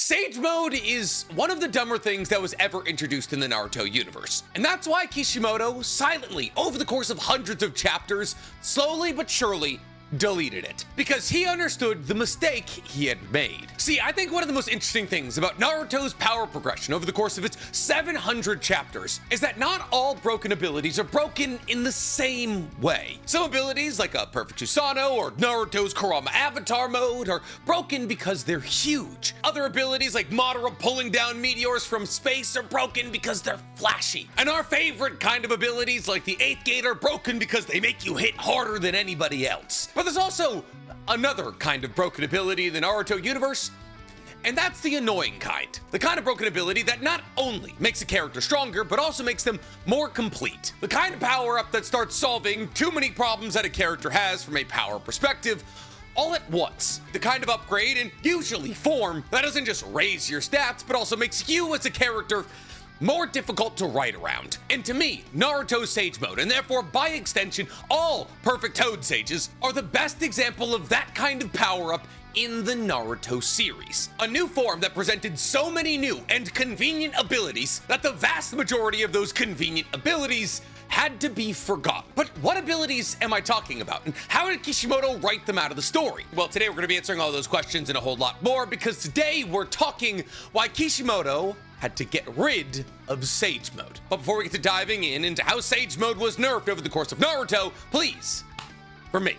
Sage Mode is one of the dumber things that was ever introduced in the Naruto universe. And that's why Kishimoto, silently, over the course of hundreds of chapters, slowly but surely, deleted it, because he understood the mistake he had made. See, I think one of the most interesting things about Naruto's power progression over the course of its 700 chapters is that not all broken abilities are broken in the same way. Some abilities, like a Perfect Susanoo or Naruto's Kurama Avatar mode, are broken because they're huge. Other abilities, like Madara pulling down meteors from space, are broken because they're flashy. And our favorite kind of abilities, like the 8th Gate, are broken because they make you hit harder than anybody else. But there's also another kind of broken ability in the Naruto universe, and that's the annoying kind. The kind of broken ability that not only makes a character stronger, but also makes them more complete. The kind of power-up that starts solving too many problems that a character has from a power perspective, all at once. The kind of upgrade, and usually form, that doesn't just raise your stats, but also makes you as a character more difficult to ride around. And to me, Naruto's Sage Mode, and therefore by extension, all Perfect Toad Sages, are the best example of that kind of power-up in the Naruto series. A new form that presented so many new and convenient abilities that the vast majority of those convenient abilities had to be forgotten. But what abilities am I talking about, and how did Kishimoto write them out of the story? Well, today we're going to be answering all those questions and a whole lot more, because today we're talking why Kishimoto had to get rid of Sage Mode. But before we get to diving into how Sage Mode was nerfed over the course of Naruto, please, for me,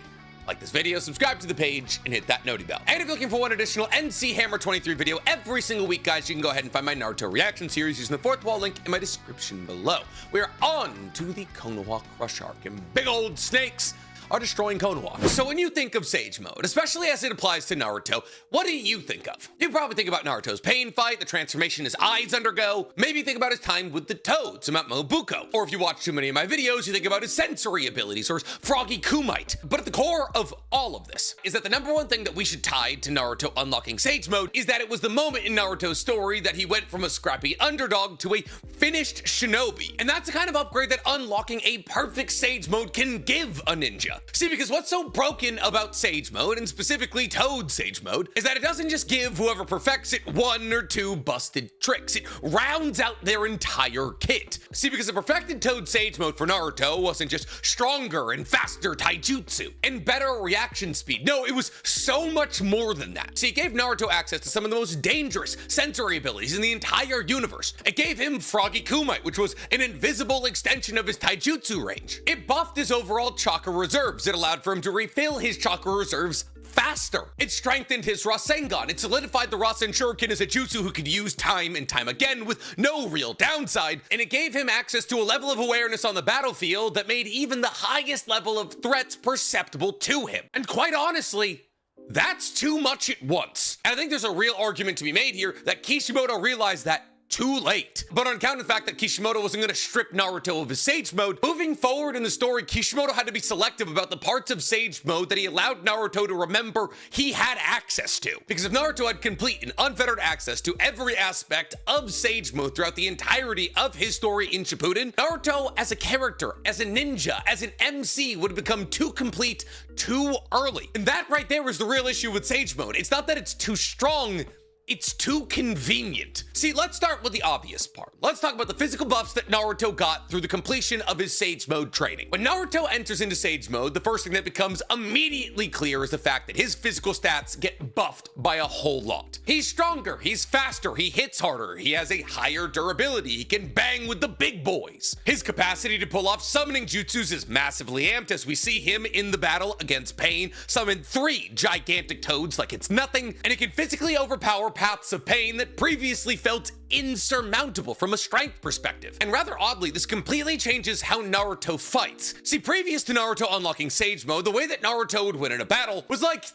like this video, subscribe to the page, and hit that noti bell. And if you're looking for one additional NC Hammer 23 video every single week, guys, you can go ahead and find my Naruto reaction series using the fourth wall link in my description below. We're on to the Konoha Crush arc, and big old snakes are destroying Konoha. So when you think of Sage Mode, especially as it applies to Naruto, what do you think of? You probably think about Naruto's pain fight, the transformation his eyes undergo. Maybe think about his time with the Toads, about Mobuko. Or if you watch too many of my videos, you think about his sensory abilities or his Froggy Kumite. But at the core of all of this is that the number one thing that we should tie to Naruto unlocking Sage Mode is that it was the moment in Naruto's story that he went from a scrappy underdog to a finished shinobi. And that's the kind of upgrade that unlocking a perfect Sage Mode can give a ninja. See, because what's so broken about Sage Mode, and specifically Toad Sage Mode, is that it doesn't just give whoever perfects it one or two busted tricks. It rounds out their entire kit. See, because the perfected Toad Sage Mode for Naruto wasn't just stronger and faster taijutsu and better reaction speed. No, it was so much more than that. See, it gave Naruto access to some of the most dangerous sensory abilities in the entire universe. It gave him Froggy Kumite, which was an invisible extension of his taijutsu range. It buffed his overall chakra reserves. It allowed for him to refill his chakra reserves faster. It strengthened his Rasengan. It solidified the Rasen Shuriken as a jutsu who could use time and time again with no real downside. And it gave him access to a level of awareness on the battlefield that made even the highest level of threats perceptible to him. And quite honestly, that's too much at once. And I think there's a real argument to be made here that Kishimoto realized that too late. But on account of the fact that Kishimoto wasn't going to strip Naruto of his Sage Mode, moving forward in the story, Kishimoto had to be selective about the parts of Sage Mode that he allowed Naruto to remember he had access to. Because if Naruto had complete and unfettered access to every aspect of Sage Mode throughout the entirety of his story in Shippuden, Naruto as a character, as a ninja, as an MC would have become too complete too early. And that right there is the real issue with Sage Mode. It's not that it's too strong, it's too convenient. See, let's start with the obvious part. Let's talk about the physical buffs that Naruto got through the completion of his Sage Mode training. When Naruto enters into Sage Mode, the first thing that becomes immediately clear is the fact that his physical stats get buffed by a whole lot. He's stronger, he's faster, he hits harder, he has a higher durability, he can bang with the big boys. His capacity to pull off summoning jutsus is massively amped as we see him in the battle against Pain summon 3 gigantic toads like it's nothing, and he can physically overpower paths of pain that previously felt insurmountable from a strength perspective. And rather oddly, this completely changes how Naruto fights. See, previous to Naruto unlocking Sage Mode, the way that Naruto would win in a battle was like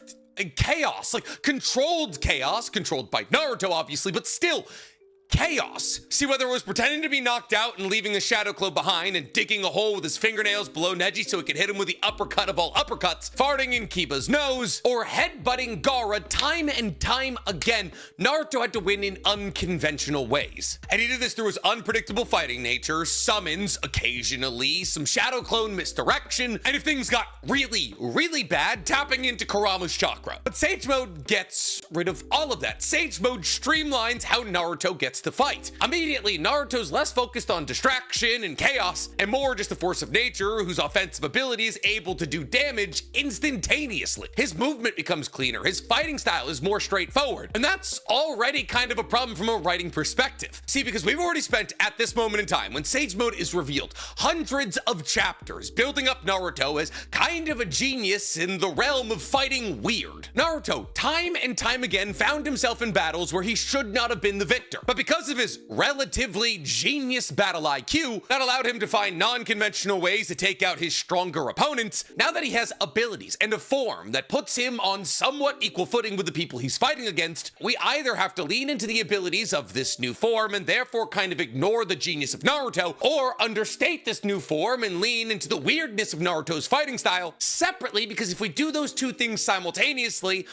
chaos, like controlled chaos, controlled by Naruto obviously, but still chaos. See, whether it was pretending to be knocked out and leaving a shadow clone behind and digging a hole with his fingernails below Neji so he could hit him with the uppercut of all uppercuts, farting in Kiba's nose, or headbutting Gaara time and time again, Naruto had to win in unconventional ways. And he did this through his unpredictable fighting nature, summons occasionally, some shadow clone misdirection, and if things got really, really bad, tapping into Kurama's chakra. But Sage Mode gets rid of all of that. Sage Mode streamlines how Naruto gets to fight. Immediately, Naruto's less focused on distraction and chaos, and more just a force of nature whose offensive ability is able to do damage instantaneously. His movement becomes cleaner, his fighting style is more straightforward, and that's already kind of a problem from a writing perspective. See, because we've already spent, at this moment in time, when Sage Mode is revealed, hundreds of chapters building up Naruto as kind of a genius in the realm of fighting weird. Naruto, time and time again, found himself in battles where he should not have been the victor, but because of his relatively genius battle IQ, that allowed him to find non-conventional ways to take out his stronger opponents. Now that he has abilities and a form that puts him on somewhat equal footing with the people he's fighting against, we either have to lean into the abilities of this new form and therefore kind of ignore the genius of Naruto, or understate this new form and lean into the weirdness of Naruto's fighting style separately, because if we do those two things simultaneously,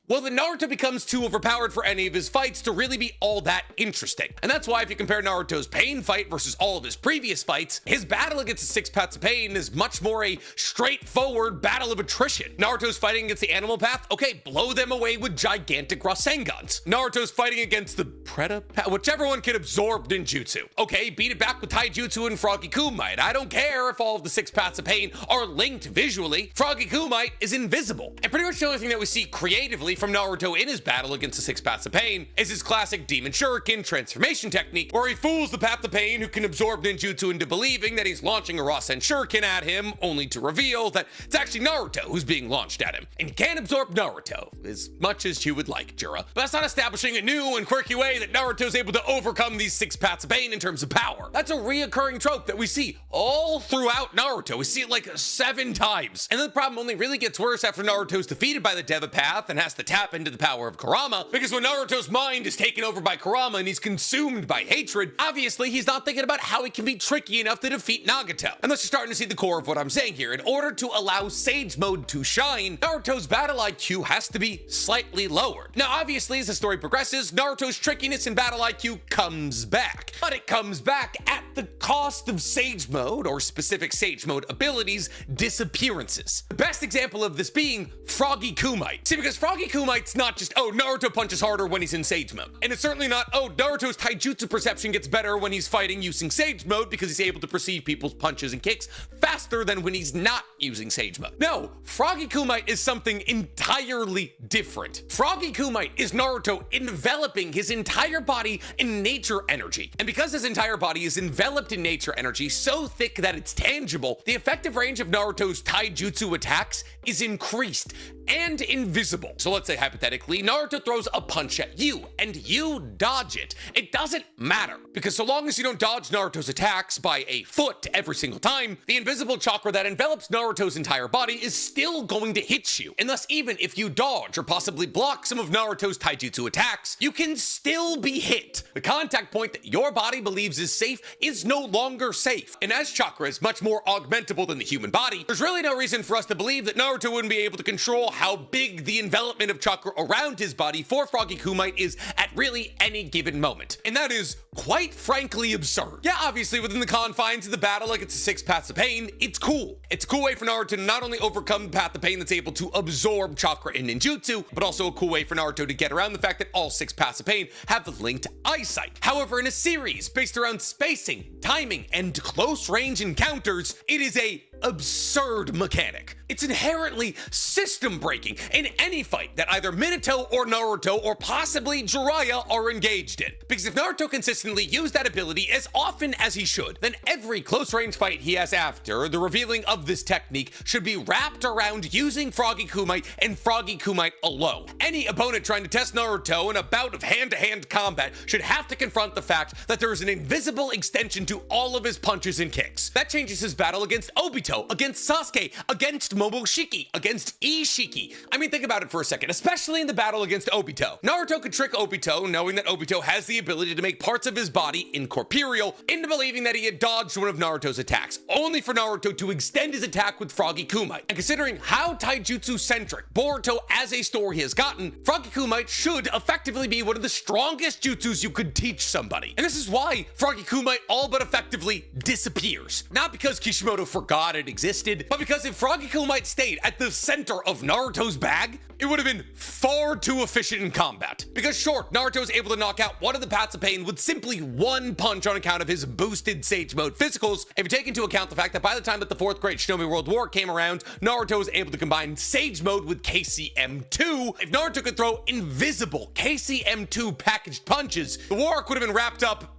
well, then Naruto becomes too overpowered for any of his fights to really be all that interesting. And that's why if you compare Naruto's pain fight versus all of his previous fights, his battle against the six paths of pain is much more a straightforward battle of attrition. Naruto's fighting against the animal path, okay, blow them away with gigantic Rasengans. Naruto's fighting against the Preta path, whichever one can absorb ninjutsu. Okay, beat it back with Taijutsu and Frog Kumite. I don't care if all of the six paths of pain are linked visually. Frog Kumite is invisible. And pretty much the only thing that we see creatively from Naruto in his battle against the six paths of pain is his classic Demon Shuriken transformation technique, where he fools the path of pain who can absorb ninjutsu into believing that he's launching a Rasen Shuriken at him, only to reveal that it's actually Naruto who's being launched at him. And you can't absorb Naruto as much as you would like, Jura. But that's not establishing a new and quirky way that Naruto's able to overcome these six paths of pain in terms of power. That's a reoccurring trope that we see all throughout Naruto. We see it like 7 times. And then the problem only really gets worse after Naruto's defeated by the Deva path and has to tap into the power of Kurama, because when Naruto's mind is taken over by Kurama and he's consumed by hatred, obviously he's not thinking about how he can be tricky enough to defeat Nagato. And thus you're starting to see the core of what I'm saying here. In order to allow Sage Mode to shine, Naruto's battle IQ has to be slightly lowered. Now obviously as the story progresses, Naruto's trickiness in battle IQ comes back, but it comes back at the cost of Sage Mode, or specific Sage Mode abilities, disappearances. The best example of this being Froggy Kumite. See, because Froggy Kumite's not just, oh, Naruto punches harder when he's in Sage Mode. And it's certainly not, oh, Naruto's taijutsu perception gets better when he's fighting using Sage Mode because he's able to perceive people's punches and kicks faster than when he's not using Sage Mode. No, Froggy Kumite is something entirely different. Froggy Kumite is Naruto enveloping his entire body in nature energy. And because his entire body is enveloped in nature energy so thick that it's tangible, the effective range of Naruto's taijutsu attacks is increased and invisible. So let's say hypothetically, Naruto throws a punch at you and you dodge it. It doesn't matter, because so long as you don't dodge Naruto's attacks by a foot every single time, the invisible chakra that envelops Naruto's entire body is still going to hit you. And thus, even if you dodge or possibly block some of Naruto's taijutsu attacks, you can still be hit. The contact point that your body believes is safe is no longer safe. And as chakra is much more augmentable than the human body, there's really no reason for us to believe that Naruto wouldn't be able to control how big the envelopment of chakra around his body for Froggy Kumite is at really any given moment. And that is quite frankly absurd. Yeah, obviously within the confines of the battle against the six paths of pain, it's cool. It's a cool way for Naruto to not only overcome the path of pain that's able to absorb chakra in ninjutsu, but also a cool way for Naruto to get around the fact that all six paths of pain have linked eyesight. However, in a series based around spacing, timing, and close range encounters, it is a absurd mechanic. It's inherently system breaking in any fight that either Minato or Naruto or possibly Jiraiya are engaged in. Because if Naruto consistently used that ability as often as he should, then every close range fight he has after the revealing of this technique should be wrapped around using Froggy Kumite and Froggy Kumite alone. Any opponent trying to test Naruto in a bout of hand-to-hand combat should have to confront the fact that there is an invisible extension to all of his punches and kicks. That changes his battle against Obito Naruto, against Sasuke, against Momoshiki, against Ishiki. I mean, think about it for a second, especially in the battle against Obito. Naruto could trick Obito, knowing that Obito has the ability to make parts of his body incorporeal, into believing that he had dodged one of Naruto's attacks, only for Naruto to extend his attack with Frog Kumite. And considering how taijutsu-centric Boruto as a story has gotten, Frog Kumite should effectively be one of the strongest jutsus you could teach somebody. And this is why Frog Kumite all but effectively disappears. Not because Kishimoto forgot it existed, but because if Frog Kumite stayed at the center of Naruto's bag, it would have been far too efficient in combat. Because sure, Naruto is able to knock out one of the paths of pain with simply one punch on account of his boosted Sage Mode physicals. If you take into account the fact that by the time that the 4th Great Shinobi World War came around, Naruto was able to combine Sage Mode with KCM2. If Naruto could throw invisible KCM2 packaged punches, the war arc would have been wrapped up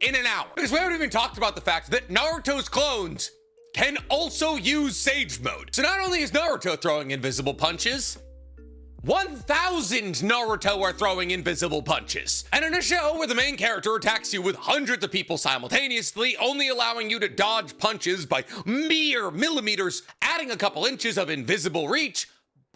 in an hour. Because we haven't even talked about the fact that Naruto's clones can also use Sage Mode. So not only is Naruto throwing invisible punches, 1,000 Naruto are throwing invisible punches. And in a show where the main character attacks you with hundreds of people simultaneously, only allowing you to dodge punches by mere millimeters, adding a couple inches of invisible reach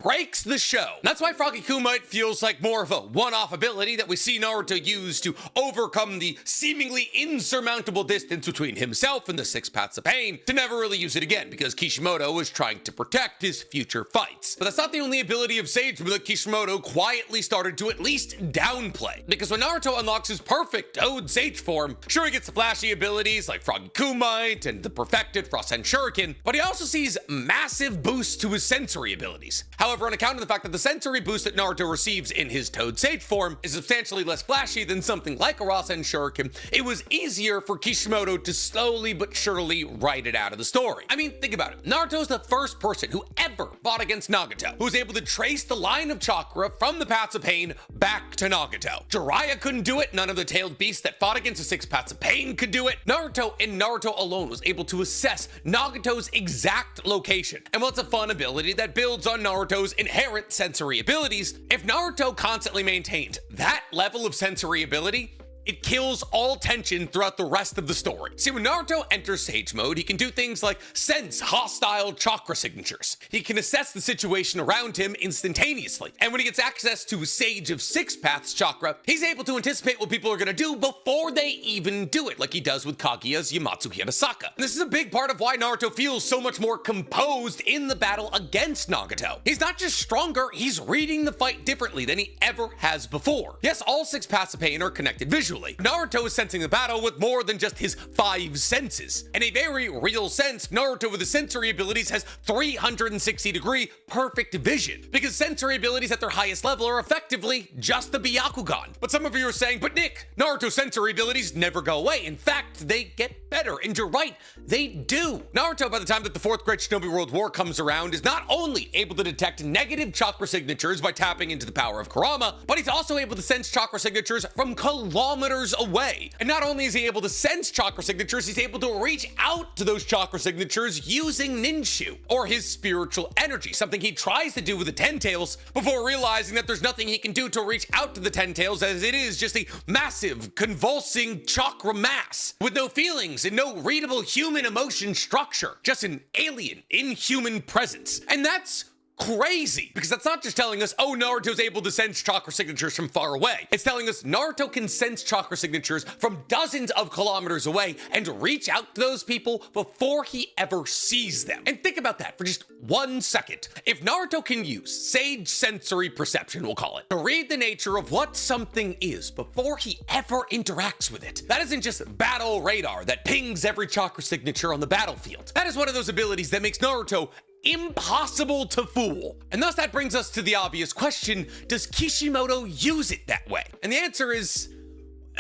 breaks the show. That's why Frog Kumite feels like more of a one-off ability that we see Naruto use to overcome the seemingly insurmountable distance between himself and the 6 Paths of Pain, to never really use it again because Kishimoto was trying to protect his future fights. But that's not the only ability of Sage Mode that Kishimoto quietly started to at least downplay. Because when Naruto unlocks his perfect Toad Sage form, sure, he gets the flashy abilities like Frog Kumite and the perfected Frost-Sen Shuriken, but he also sees massive boosts to his sensory abilities. However, on account of the fact that the sensory boost that Naruto receives in his Toad Sage form is substantially less flashy than something like a Rasen Shuriken, it was easier for Kishimoto to slowly but surely write it out of the story. I mean, think about it. Naruto's the first person who ever fought against Nagato, who was able to trace the line of chakra from the Paths of Pain back to Nagato. Jiraiya couldn't do it, none of the tailed beasts that fought against the 6 Paths of Pain could do it. Naruto and Naruto alone was able to assess Nagato's exact location. And while it's a fun ability that builds on Naruto's inherent sensory abilities, if Naruto constantly maintained that level of sensory ability, it kills all tension throughout the rest of the story. See, when Naruto enters Sage Mode, he can do things like sense hostile chakra signatures. He can assess the situation around him instantaneously. And when he gets access to Sage of 6 Paths chakra, he's able to anticipate what people are gonna do before they even do it, like he does with Kaguya's Yamatsu Hirasaka. And this is a big part of why Naruto feels so much more composed in the battle against Nagato. He's not just stronger, he's reading the fight differently than he ever has before. Yes, all 6 Paths of Pain are connected visually. Naruto is sensing the battle with more than just his 5 senses. In a very real sense, Naruto with his sensory abilities has 360-degree perfect vision, because sensory abilities at their highest level are effectively just the Byakugan. But some of you are saying, but Nick, Naruto's sensory abilities never go away. In fact, they get better, and you're right, they do. Naruto, by the time that the 4th Great Shinobi World War comes around, is not only able to detect negative chakra signatures by tapping into the power of Kurama, but he's also able to sense chakra signatures from kilometers away. And not only is he able to sense chakra signatures, he's able to reach out to those chakra signatures using Ninshu, or his spiritual energy, something he tries to do with the Ten Tails before realizing that there's nothing he can do to reach out to the Ten Tails, as it is just a massive, convulsing chakra mass with no feelings and no readable human emotion structure, just an alien, inhuman presence. And that's crazy, because that's not just telling us, oh, Naruto's able to sense chakra signatures from far away. It's telling us Naruto can sense chakra signatures from dozens of kilometers away and reach out to those people before he ever sees them. And think about that for just 1 second. If Naruto can use sage sensory perception, we'll call it, to read the nature of what something is before he ever interacts with it, that isn't just battle radar that pings every chakra signature on the battlefield. That is one of those abilities that makes Naruto impossible to fool. And thus that brings us to the obvious question, does Kishimoto use it that way? And the answer is,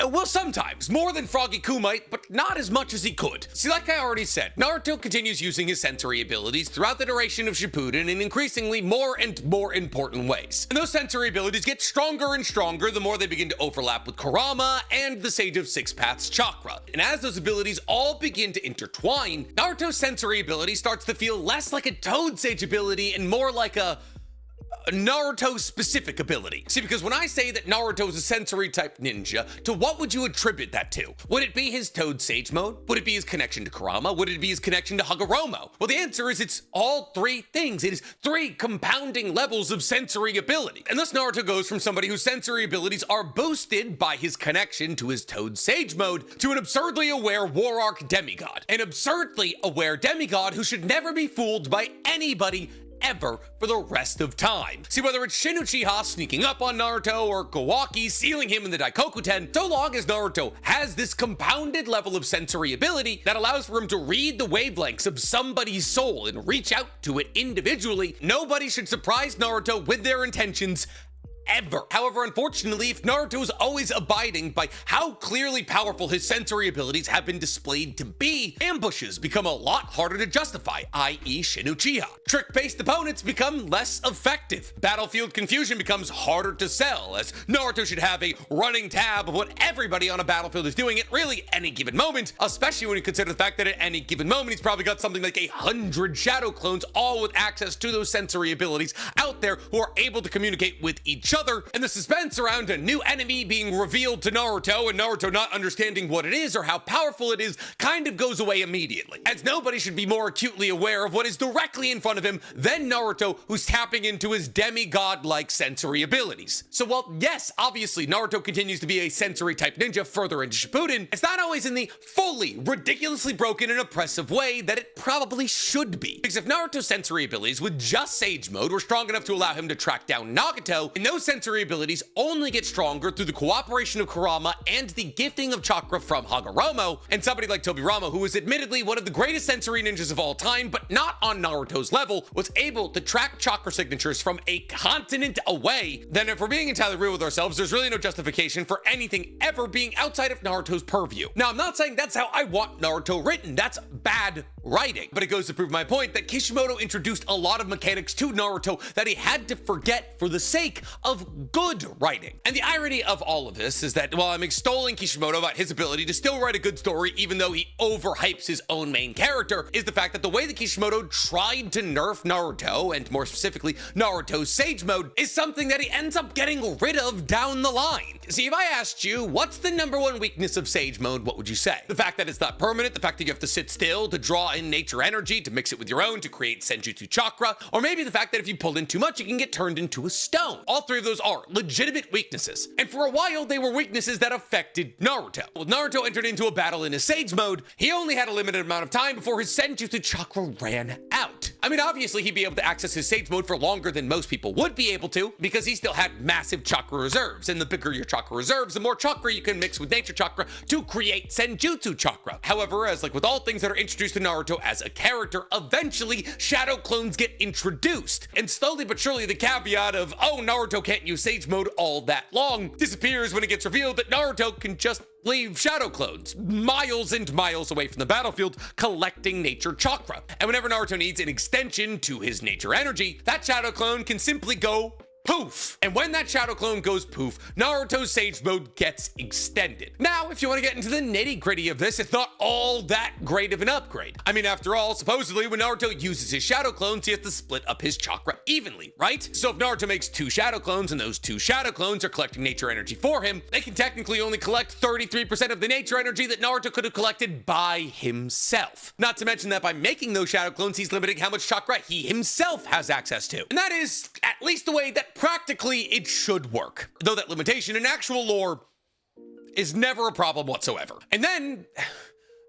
well, sometimes, more than Frog Kumite, but not as much as he could. See, like I already said, Naruto continues using his sensory abilities throughout the duration of Shippuden in increasingly more and more important ways. And those sensory abilities get stronger and stronger the more they begin to overlap with Kurama and the Sage of 6 Paths chakra. And as those abilities all begin to intertwine, Naruto's sensory ability starts to feel less like a Toad Sage ability and more like a Naruto-specific ability. See, because when I say that Naruto is a sensory-type ninja, to what would you attribute that to? Would it be his Toad Sage Mode? Would it be his connection to Kurama? Would it be his connection to Hagoromo? Well, the answer is it's all three things. It is three compounding levels of sensory ability. And thus Naruto goes from somebody whose sensory abilities are boosted by his connection to his Toad Sage Mode to an absurdly aware War Arc demigod. An absurdly aware demigod who should never be fooled by anybody ever for the rest of time. See, whether it's Shin Uchiha sneaking up on Naruto or Kawaki sealing him in the Daikokuten, so long as Naruto has this compounded level of sensory ability that allows for him to read the wavelengths of somebody's soul and reach out to it individually, nobody should surprise Naruto with their intentions ever. However, unfortunately, if Naruto is always abiding by how clearly powerful his sensory abilities have been displayed to be, ambushes become a lot harder to justify, i.e. Shin Uchiha. Trick-based opponents become less effective. Battlefield confusion becomes harder to sell, as Naruto should have a running tab of what everybody on a battlefield is doing at really any given moment, especially when you consider the fact that at any given moment he's probably got something like 100 shadow clones, all with access to those sensory abilities out there who are able to communicate with each other, and the suspense around a new enemy being revealed to Naruto and Naruto not understanding what it is or how powerful it is kind of goes away immediately, as nobody should be more acutely aware of what is directly in front of him than Naruto, who's tapping into his demigod-like sensory abilities. So while yes, obviously Naruto continues to be a sensory type ninja further into Shippuden, it's not always in the fully ridiculously broken and oppressive way that it probably should be. Because if Naruto's sensory abilities with just Sage Mode were strong enough to allow him to track down Nagato, and those sensory abilities only get stronger through the cooperation of Kurama and the gifting of chakra from Hagoromo, and somebody like Tobirama, who is admittedly one of the greatest sensory ninjas of all time, but not on Naruto's level, was able to track chakra signatures from a continent away, then if we're being entirely real with ourselves, there's really no justification for anything ever being outside of Naruto's purview. Now, I'm not saying that's how I want Naruto written. That's bad writing, but it goes to prove my point that Kishimoto introduced a lot of mechanics to Naruto that he had to forget for the sake of good writing. And the irony of all of this is that while I'm extolling Kishimoto about his ability to still write a good story even though he overhypes his own main character, is the fact that the way that Kishimoto tried to nerf Naruto, and more specifically Naruto's Sage Mode, is something that he ends up getting rid of down the line. See, if I asked you, what's the #1 weakness of Sage Mode, what would you say? The fact that it's not permanent, the fact that you have to sit still to draw in nature energy, to mix it with your own, to create Senjutsu chakra, or maybe the fact that if you pull in too much, you can get turned into a stone. All three of those are legitimate weaknesses, and for a while they were weaknesses that affected Naruto. When Naruto entered into a battle in his Sage Mode, he only had a limited amount of time before his Senjutsu chakra ran out. I mean, obviously he'd be able to access his Sage Mode for longer than most people would be able to, because he still had massive chakra reserves, and the bigger your chakra reserves, the more chakra you can mix with nature chakra to create Senjutsu chakra. However, as like with all things that are introduced to Naruto as a character, eventually shadow clones get introduced, and slowly but surely the caveat of, oh, Naruto can't use Sage Mode all that long, disappears when it gets revealed that Naruto can just leave shadow clones miles and miles away from the battlefield collecting nature chakra. And whenever Naruto needs an extension to his nature energy, that shadow clone can simply go poof. And when that shadow clone goes poof, Naruto's Sage Mode gets extended. Now, if you want to get into the nitty-gritty of this, it's not all that great of an upgrade. I mean, after all, supposedly when Naruto uses his shadow clones, he has to split up his chakra evenly, right? So if Naruto makes 2 shadow clones and those 2 shadow clones are collecting nature energy for him, they can technically only collect 33% of the nature energy that Naruto could have collected by himself. Not to mention that by making those shadow clones, he's limiting how much chakra he himself has access to. And that is at least the way that practically it should work, though that limitation in actual lore is never a problem whatsoever. And then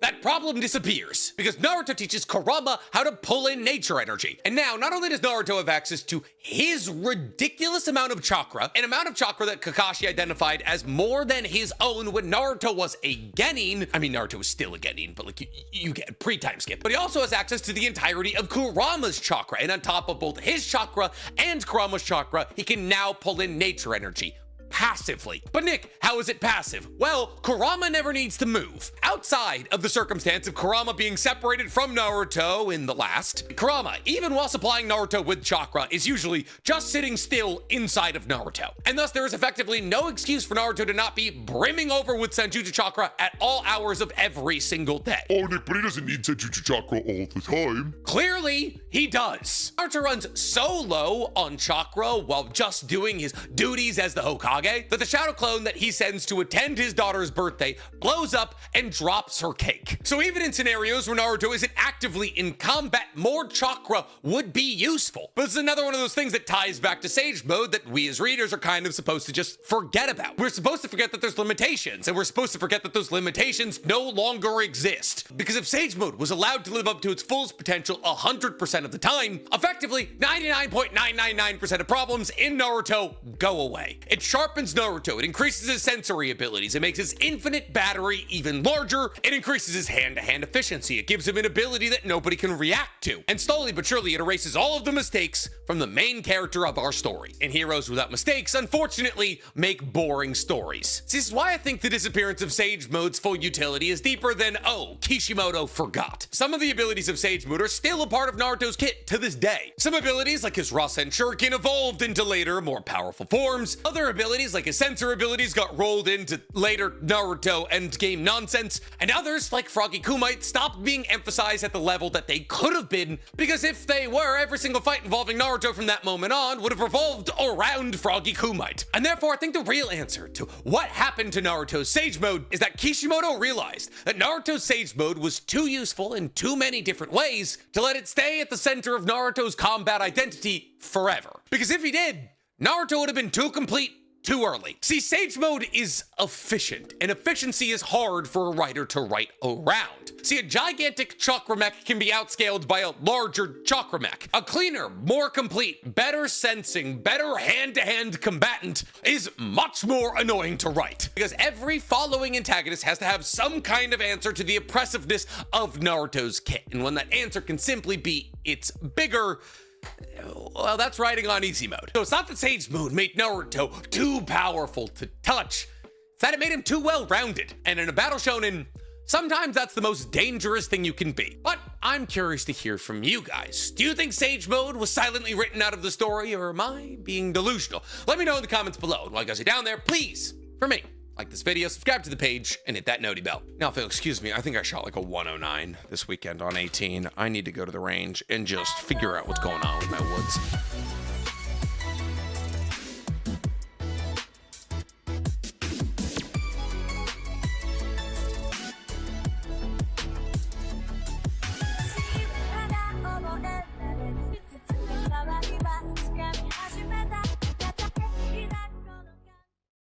that problem disappears because Naruto teaches Kurama how to pull in nature energy. And now, not only does Naruto have access to his ridiculous amount of chakra, an amount of chakra that Kakashi identified as more than his own when Naruto was a genin. I mean, Naruto was still a genin, but like you get pre-time skip. But he also has access to the entirety of Kurama's chakra. And on top of both his chakra and Kurama's chakra, he can now pull in nature energy. passively. But Nick, how is it passive? Well, Kurama never needs to move. Outside of the circumstance of Kurama being separated from Naruto in the last, Kurama, even while supplying Naruto with chakra, is usually just sitting still inside of Naruto. And thus there is effectively no excuse for Naruto to not be brimming over with Senjutsu chakra at all hours of every single day. Oh, Nick, but he doesn't need Senjutsu chakra all the time. Clearly, he does. Naruto runs so low on chakra while just doing his duties as the Hokage that the shadow clone that he sends to attend his daughter's birthday blows up and drops her cake. So even in scenarios where Naruto isn't actively in combat, more chakra would be useful. But it's another one of those things that ties back to Sage Mode that we as readers are kind of supposed to just forget about. We're supposed to forget that there's limitations, and we're supposed to forget that those limitations no longer exist. Because if Sage Mode was allowed to live up to its fullest potential 100% of the time, effectively 99.999% of problems in Naruto go away. It sharpens Naruto, it increases his sensory abilities, it makes his infinite battery even larger, it increases his hand-to-hand efficiency, it gives him an ability that nobody can react to, and slowly but surely it erases all of the mistakes from the main character of our story. And heroes without mistakes, unfortunately, make boring stories. This is why I think the disappearance of Sage Mode's full utility is deeper than, oh, Kishimoto forgot. Some of the abilities of Sage Mode are still a part of Naruto's kit to this day. Some abilities, like his Rasen Shuriken, evolved into later, more powerful forms. Other abilities, like his sensor abilities, got rolled into later Naruto endgame nonsense. And others, like Frog Kumite, stopped being emphasized at the level that they could have been, because if they were, every single fight involving Naruto from that moment on would have revolved around Froggy Kumite. And therefore, I think the real answer to what happened to Naruto's Sage Mode is that Kishimoto realized that Naruto's Sage Mode was too useful in too many different ways to let it stay at the center of Naruto's combat identity forever. Because if he did, Naruto would have been too complete too early. See, Sage Mode is efficient, and efficiency is hard for a writer to write around. See, a gigantic chakra mech can be outscaled by a larger chakra mech. A cleaner, more complete, better sensing, better hand-to-hand combatant is much more annoying to write, because every following antagonist has to have some kind of answer to the oppressiveness of Naruto's kit, and when that answer can simply be, it's bigger, well, that's writing on easy mode. So it's not that Sage Mode made Naruto too powerful to touch, it's that it made him too well-rounded. And in a battle shonen, sometimes that's the most dangerous thing you can be. But I'm curious to hear from you guys. Do you think Sage Mode was silently written out of the story, or am I being delusional? Let me know in the comments below. And while you guys are down there, please, for me, like this video, subscribe to the page, and hit that noti bell. Now, Phil, excuse me, I think I shot like a 109 this weekend on 18. I need to go to the range and just figure out what's going on with my woods.